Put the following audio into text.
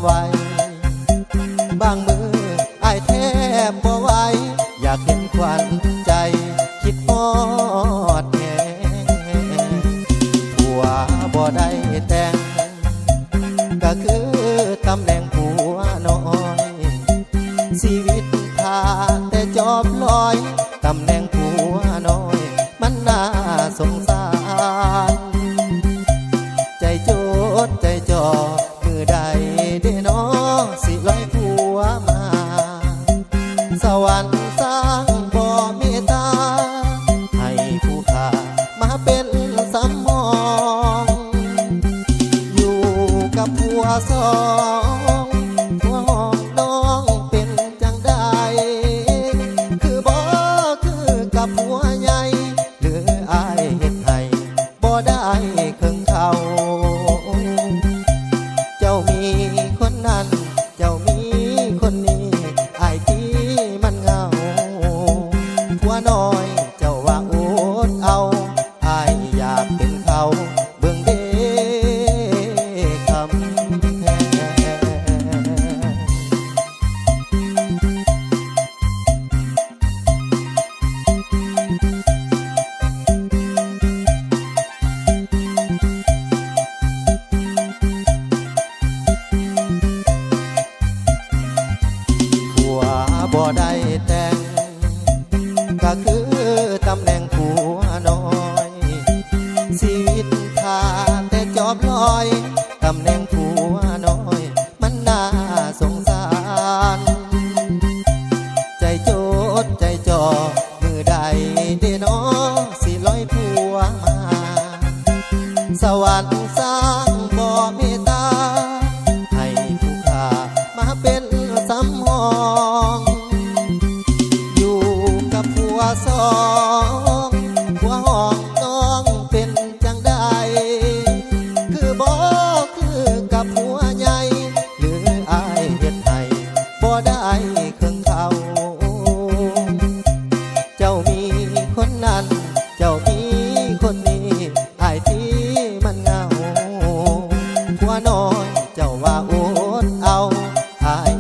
ไว้บางมืออายแทบบ่ไหวอยากเห็นควันใจคิดฮอดแง่ผัวบ่ได้แต่งก็คือตำแหน่งผัวน้อยชีวิตพาแต่จอบลอยตำแหน่งผัวน้อยมันน่าสงสารใจโจดใจจ่อมือใดเด้น้อสิลอยผัวมาสวรรค์สร้างบ่เมตตาให้ผู้ขามาเป็นสำมองอยู่กับผัวสองผัวห้องน้องเป็นจังใดคือบ่คือกับผัวใหญ่หรืออายเฮ็ดให้บ่ได้ครึ่งเขาเจ้ามีคนนั้นเจ้ามีคนนี้อายที่มันเหงาผัวน้อยเจ้าว่าอดเอาอายอยากเป็นเขาเบิ่งเด้คำแพงผัวบ่ได้แต่งก็คือตำแหน่งผัวน้อยชีวิตขาดแต่จอบลอยตำแหน่งผัวน้อยมันน่าสงสารใจโจดใจจ่อมือใดเด้น้อสิลอยผัวมาสวรรค์สร้างบ่เมตตาให้ผู้ขามาเป็นสำรองอยู่กับผัวสองผัวห้องน้องเป็นจังใดคือบ่คือกับผัวใหญ่หรืออายเฮ็ดให้บ่ได้ครึ่งเขาเจ้ามีคนนั้นเจ้ามีคนนี้อายที่มันเหงาผัวน้อยเจ้าว่าอดเอาอาย